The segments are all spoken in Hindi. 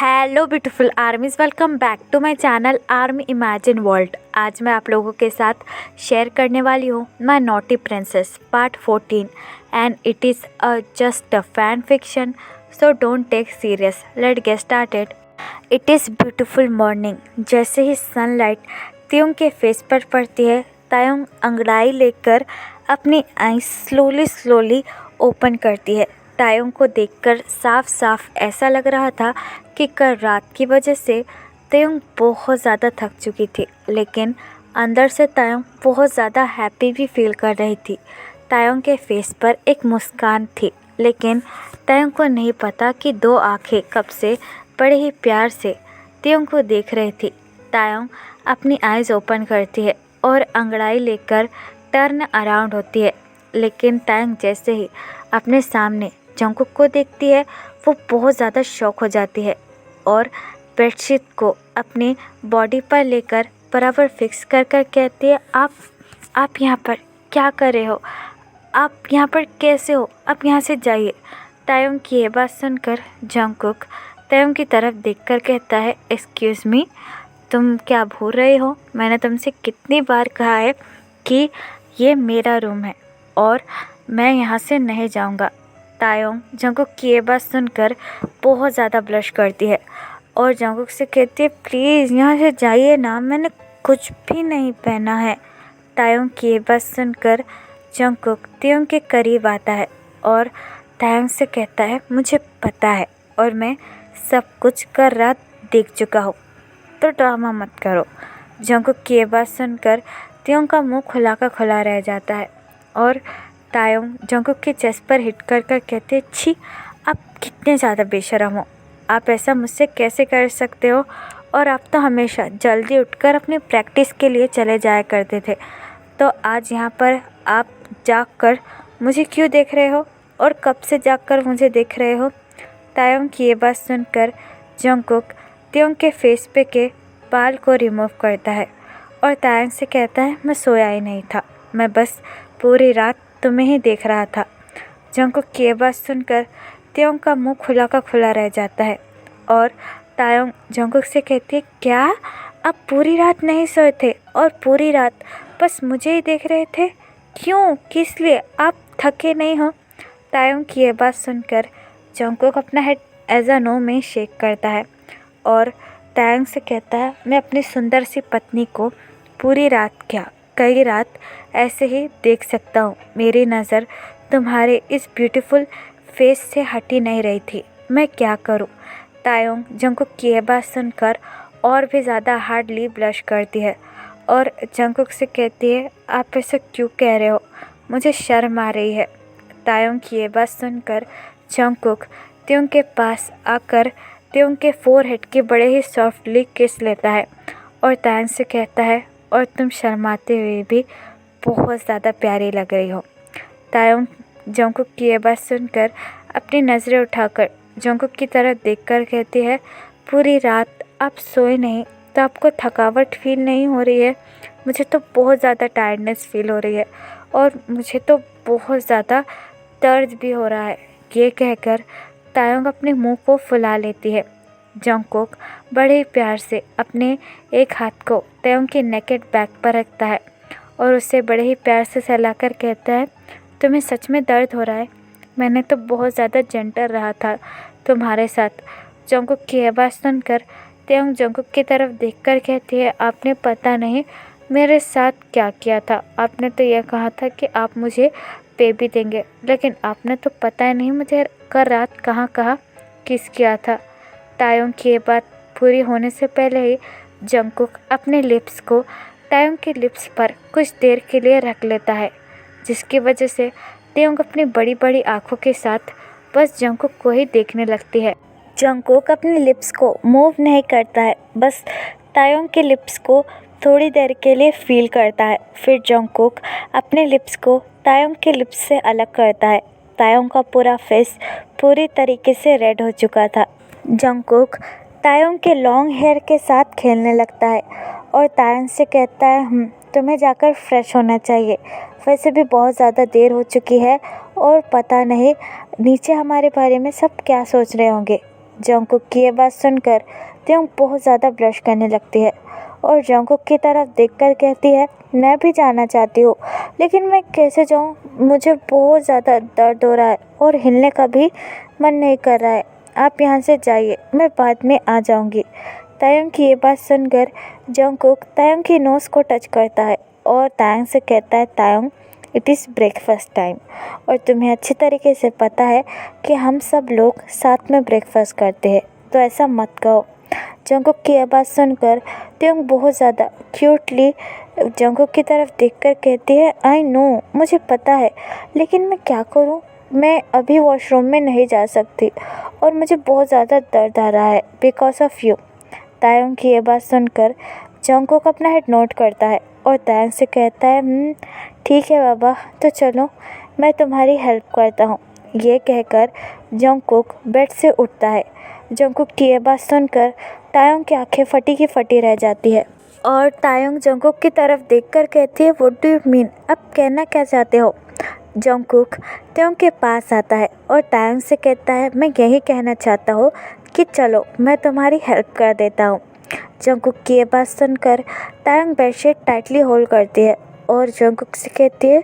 Hello beautiful armies, welcome back to my channel army imagine world. आज मैं आप लोगों के साथ शेयर करने वाली हूँ my naughty princess part 14 and it is just a fan fiction, so don't take serious. Let get started. It is beautiful morning. जैसे ही सनलाइट त्योंग के फेस पर पड़ती है, तायोंग अंगड़ाई लेकर अपनी आईज स्लोली ओपन करती है। तायोंग को देखकर साफ साफ ऐसा लग रहा था कि कल रात की वजह से तायोंग बहुत ज़्यादा थक चुकी थी, लेकिन अंदर से तायोंग बहुत ज़्यादा हैप्पी भी फील कर रही थी। तायोंग के फेस पर एक मुस्कान थी, लेकिन तायोंग को नहीं पता कि दो आंखें कब से बड़े ही प्यार से तायोंग को देख रही थी। तायोंग अपनी आईज ओपन करती है और अंगड़ाई लेकर टर्न अराउंड होती है, लेकिन तायोंग जैसे ही अपने सामने जंगकुक को देखती है, वो बहुत ज़्यादा शॉक हो जाती है और बेडशीट को अपनी बॉडी पर लेकर बराबर फिक्स कर कहती है, आप यहाँ पर क्या कर रहे हो? आप यहाँ पर कैसे हो? आप यहाँ से जाइए। तायोंग की ये बात सुनकर जंगकुक तायोंग की तरफ देखकर कहता है, एक्सक्यूज़ मी, तुम क्या भूल रहे हो? मैंने तुमसे कितनी बार कहा है कि ये मेरा रूम है और मैं यहाँ से नहीं जाऊँगा। तायोंग जंगकुक की ये बात सुनकर बहुत ज़्यादा ब्लश करती है और जंगकुक से कहती है, प्लीज़ यहाँ से जाइए ना, मैंने कुछ भी नहीं पहना है। तायोंग की ये बात सुनकर जंगकुक तायोंग के करीब आता है और तायोंग से कहता है, मुझे पता है और मैं सब कुछ कल रात देख चुका हूँ, तो ड्रामा मत करो। जंगकुक की ये बात सुनकर तायोंग का मुंह खुला का खुला रह जाता है और तायोंग जंगकुक के चेस्ट पर हिट कर कहते, छी, आप कितने ज़्यादा बेशर्म हो। आप ऐसा मुझसे कैसे कर सकते हो? और आप तो हमेशा जल्दी उठकर अपनी प्रैक्टिस के लिए चले जाया करते थे, तो आज यहाँ पर आप जाग कर मुझे क्यों देख रहे हो और कब से जाग कर मुझे देख रहे हो? तायोंग की ये बात सुनकर जंगकुक तायोंग के फेस पे के बाल को रिमूव करता है और तायोंग से कहता है, मैं सोया ही नहीं था, मैं बस पूरी रात तुम्हें ही देख रहा था। जंगकुक की ये बात सुनकर तायोंग का मुंह खुला का खुला रह जाता है और तायोंग जंगकुक से कहती है, क्या आप पूरी रात नहीं सोए थे और पूरी रात बस मुझे ही देख रहे थे? क्यों, किस लिए? आप थके नहीं हो? तायोंग की ये बात सुनकर जंगकुक अपना हेड एज अ नो में शेक करता है और तायोंग से कहता है, मैं अपनी सुंदर सी पत्नी को पूरी रात क्या कई रात ऐसे ही देख सकता हूँ। मेरी नज़र तुम्हारे इस ब्यूटीफुल फेस से हटी नहीं रही थी, मैं क्या करूँ? तायोंग जंगकुक की ये बात सुनकर और भी ज़्यादा हार्डली ब्लश करती है और जंगकुक से कहती है, आप ऐसा क्यों कह रहे हो? मुझे शर्म आ रही है। तायोंग की ये बात सुनकर जंगकुक तायोंग के पास आकर तायोंग के फोरहेड के बड़े ही सॉफ्टली किस लेता है और तायोंग से कहता है, और तुम शर्माते हुए भी बहुत ज़्यादा प्यारी लग रही हो। तायोंग जंगकुक की ये बात सुनकर अपनी नज़रें उठाकर जंगकुक की तरफ देखकर कहती है, पूरी रात आप सोए नहीं तो आपको थकावट फील नहीं हो रही है? मुझे तो बहुत ज़्यादा टायर्डनेस फील हो रही है और मुझे तो बहुत ज़्यादा दर्द भी हो रहा है। ये कहकर तायोंग अपने मुंह को फुला लेती है। जंगकुक बड़े ही प्यार से अपने एक हाथ को तायोंग के नेकेड बैक पर रखता है और उसे बड़े ही प्यार से सहलाकर कहता है, तुम्हें सच में दर्द हो रहा है? मैंने तो बहुत ज़्यादा जेंटल रहा था तुम्हारे साथ। जंगकुक की आवाज़ सुनकर तायोंग जंगकुक की तरफ देखकर कहती है, आपने पता नहीं मेरे साथ क्या किया था। आपने तो यह कहा था कि आप मुझे बेबी देंगे, लेकिन आपने तो पता ही नहीं मुझे कल रात कहाँ किस किया था। तायोंग की ये बात पूरी होने से पहले ही जंगकुक अपने लिप्स को तायोंग के लिप्स पर कुछ देर के लिए रख लेता है, जिसकी वजह से तायोंग अपनी बड़ी बड़ी आँखों के साथ बस जंगकुक को ही देखने लगती है। जंगकुक अपने लिप्स को मूव नहीं करता है, बस तायोंग के लिप्स को थोड़ी देर के लिए फील करता है। फिर जंगकुक अपने लिप्स को तायोंग के लिप्स से अलग करता है। तायोंग का पूरा फेस पूरी तरीके से रेड हो चुका था। जंगकुक तायोंग के लॉन्ग हेयर के साथ खेलने लगता है और तायोंग से कहता है, तुम्हें जाकर फ्रेश होना चाहिए, वैसे भी बहुत ज़्यादा देर हो चुकी है और पता नहीं नीचे हमारे बारे में सब क्या सोच रहे होंगे। जंगकुक की ये बात सुनकर त्योंग बहुत ज़्यादा ब्लश करने लगती है और जंगकुक की तरफ देखकर कहती है, मैं भी जाना चाहती हूँ, लेकिन मैं कैसे जाऊँ? मुझे बहुत ज़्यादा दर्द हो रहा है और हिलने का भी मन नहीं कर रहा है। आप यहाँ से जाइए, मैं बाद में आ जाऊँगी। तायंग की ये बात सुनकर जंगकुक तायंग की नोज़ को टच करता है और तायंग से कहता है, Tayang, it is breakfast time और तुम्हें अच्छी तरीके से पता है कि हम सब लोग साथ में ब्रेकफास्ट करते हैं, तो ऐसा मत कहो। जंगकुक की यह बात सुनकर त्योंग बहुत ज़्यादा क्यूटली जंगकुक की तरफ देखकर कहती है, आई नो, मुझे पता है, लेकिन मैं क्या करूं? मैं अभी वॉशरूम में नहीं जा सकती और मुझे बहुत ज़्यादा दर्द आ रहा है बिकॉज ऑफ यू। तायंग की यह बात सुनकर जंगकुक अपना हेड नोट करता है और तायंग से कहता है, ठीक है बाबा, तो चलो मैं तुम्हारी हेल्प करता हूँ। ये कहकर जंगकुक बेड से उठता है। जंगकुक की ये बात सुनकर तायंग की आंखें फटी की फटी रह जाती है और तायंग जंगकुक की तरफ देखकर कहती है, व्हाट डू यू मीन? आप कहना क्या चाहते हो? जंगकुक तायंग के पास आता है और तायंग से कहता है, मैं यही कहना चाहता हूँ कि चलो मैं तुम्हारी हेल्प कर देता हूँ। जंगकुक की ये बात सुनकर तायंग बेडशीट टाइटली होल्ड करती है और जंगकुक से कहती है,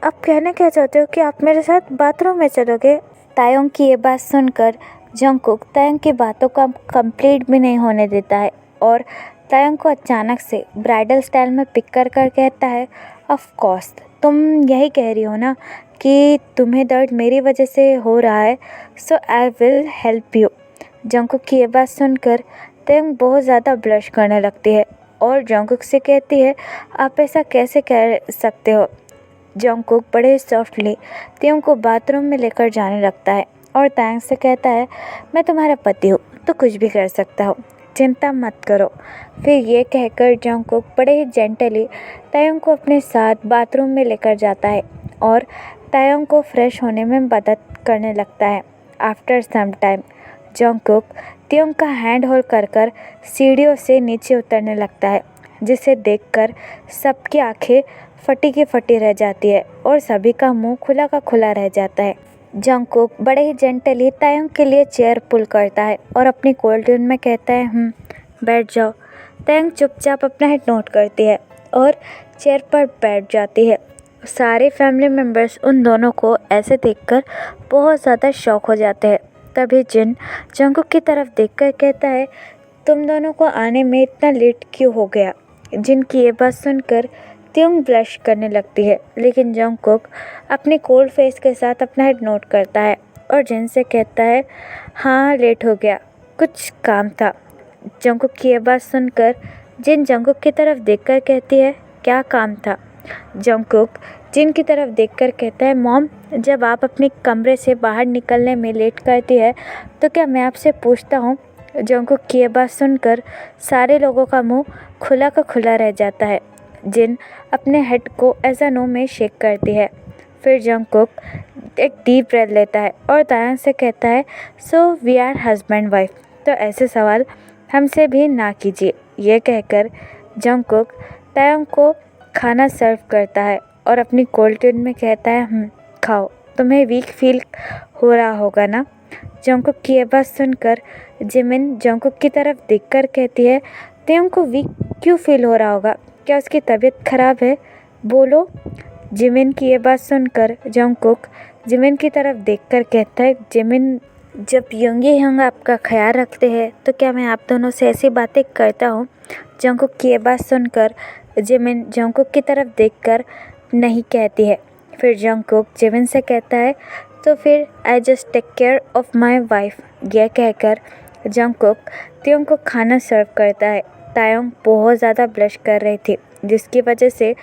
आप कहना क्या चाहते हो कि आप मेरे साथ बाथरूम में चलोगे? तायंग की ये बात सुनकर जंगकुक तायंग की बातों का कंप्लीट भी नहीं होने देता है और तायंग को अचानक से ब्राइडल स्टाइल में पिक कर कर कहता है, ऑफ कोर्स तुम यही कह रही हो ना कि तुम्हें दर्द मेरी वजह से हो रहा है, so I will help you. Jungkook की ये बात सुनकर तायंग बहुत ज़्यादा ब्लश करने लगती है और जंगकुक से कहती है, आप ऐसा कैसे कह सकते हो? जंगकुक बड़े ही सॉफ्टली तायंग को बाथरूम में लेकर जाने लगता है और तायंग से कहता है, मैं तुम्हारा पति हूँ तो कुछ भी कर सकता हूँ, चिंता मत करो। फिर ये कहकर जंगकुक बड़े ही जेंटली तायंग को अपने साथ बाथरूम में लेकर जाता है और तायंग को फ्रेश होने में मदद करने लगता है। After some time Jungkook Taehyung का हैंड होल्ड कर सीढ़ियों से नीचे उतरने लगता है, जिसे देखकर सबकी आंखें फटी की फटी रह जाती है और सभी का मुंह खुला का खुला रह जाता है। जंगकुक बड़े ही जेंटली तायंग के लिए चेयर पुल करता है और अपनी कोल्ड ट्यून में कहता है, बैठ जाओ। तायंग चुपचाप अपना हेड नोट करती है और चेयर पर बैठ जाती है। सारे फैमिली मेम्बर्स उन दोनों को ऐसे देखकर बहुत ज़्यादा शॉक हो जाते हैं। तभी जिन जंगकुक की तरफ देखकर कहता है, तुम दोनों को आने में इतना लेट क्यों हो गया? जिन की ये बात सुनकर तायंग ब्लश करने लगती है, लेकिन जंगकुक अपने कोल्ड फेस के साथ अपना हेड नोट करता है और जिन से कहता है, हाँ लेट हो गया, कुछ काम था। जंगकुक की ये बात सुनकर जिन जंगकुक की तरफ देखकर कहती है, क्या काम था? जंगकुक जिन की तरफ देखकर कहता है, मॉम, जब आप अपने कमरे से बाहर निकलने में लेट करती है तो क्या मैं आपसे पूछता हूँ? जंगकुक की ये बात सुनकर सारे लोगों का मुंह खुला का खुला रह जाता है। जिन अपने हेड को ऐसा नो में शेक करती है। फिर जंगकुक एक डीप ब्रेथ लेता है और तायंग से कहता है, so we are husband wife, तो ऐसे सवाल हमसे भी ना कीजिए। ये कहकर जंगकुक तायंग को खाना सर्व करता है और अपनी कोल्ड ट्यून में कहता है, खाओ, तुम्हें वीक फील हो रहा होगा ना? जंगकुक की ये बात सुनकर जिमिन जंगकुक की तरफ देखकर कहती है, तायंग को वीक क्यों फील हो रहा होगा? क्या उसकी तबीयत खराब है? बोलो। जिमिन की ये बात सुनकर जंगकुक जिमिन की तरफ देखकर कहता है, जिमिन, जब योंगी हंग आपका ख्याल रखते हैं तो क्या मैं आप दोनों से ऐसी बातें करता हूँ? जंगकुक की ये बात सुनकर जिमिन जंगकुक की तरफ देखकर नहीं कहती है। फिर जंगकुक जिमिन से कहता है, तो फिर I just take care of my wife. यह कहकर जंगकुक तायंग को खाना सर्व करता है। तायंग बहुत ज़्यादा ब्लश कर रही थी, जिसकी वजह से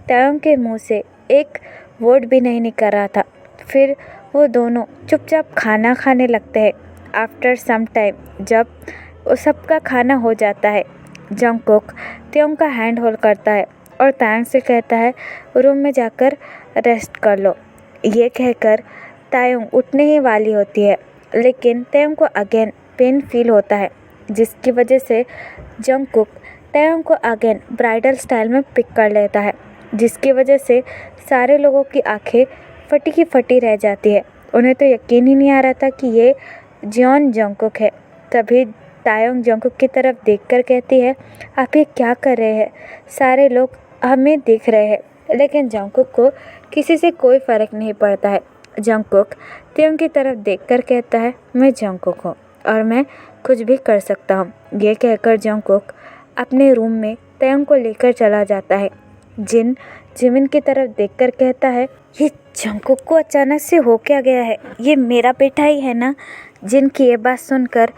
तायंग के मुंह से एक वर्ड भी नहीं निकल रहा था। फिर वो दोनों चुपचाप खाना खाने लगते हैं। आफ्टर सम टाइम जब सबका खाना हो जाता है, जंगकुक तायंग का हैंड होल्ड करता है और तायंग से कहता है, रूम में जाकर रेस्ट कर लो। ये कहकर तायंग उठने ही वाली होती है, लेकिन तायंग को अगेन पेन फील होता है, जिसकी वजह से जंगकुक तायंग को अगेन ब्राइडल स्टाइल में पिक कर लेता है, जिसकी वजह से सारे लोगों की आंखें फटी की फटी रह जाती है। उन्हें तो यकीन ही नहीं आ रहा था कि ये जियोन जंगकुक है। तभी तायोंग जंगकुक की तरफ देखकर कहती है, आप ये क्या कर रहे हैं? सारे लोग हमें देख रहे हैं। लेकिन जंगकुक को किसी से कोई फ़र्क नहीं पड़ता है। जंगकुक तायोंग की तरफ देखकर कहता है, मैं जंगकुक हूँ और मैं कुछ भी कर सकता हूँ। ये कहकर जंगकुक अपने रूम में तायोंग को लेकर चला जाता है। जिमिन की तरफ देखकर कहता है, ये जंगकुक को अचानक से हो क्या गया है? ये मेरा बेटा ही है ना? जिन की ये बात सुनकर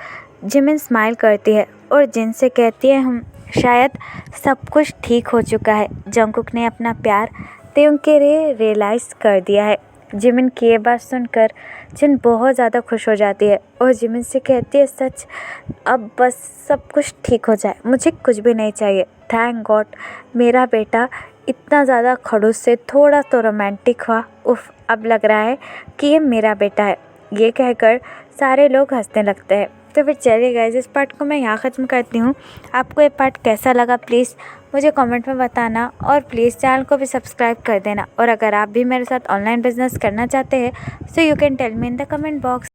जिमिन स्माइल करती है और जिन से कहती है, हम शायद सब कुछ ठीक हो चुका है। जंगकुक ने अपना प्यार तायोंग के लिए रियलाइज़ कर दिया है। जिमिन की ये बात सुनकर जिन बहुत ज़्यादा खुश हो जाती है और जिमिन से कहती है, सच अब बस सब कुछ ठीक हो जाए, मुझे कुछ भी नहीं चाहिए। थैंक गॉड मेरा बेटा इतना ज़्यादा खड़ूस से थोड़ा तो रोमांटिक हुआ। उफ, अब लग रहा है कि ये मेरा बेटा है। ये कहकर सारे लोग हंसने लगते हैं। तो फिर चलिए गाइस, इस पार्ट को मैं यहाँ ख़त्म करती हूँ। आपको ये पार्ट कैसा लगा प्लीज़ मुझे कमेंट में बताना और प्लीज़ चैनल को भी सब्सक्राइब कर देना। और अगर आप भी मेरे साथ ऑनलाइन बिजनेस करना चाहते हैं so you can tell me in the comment box.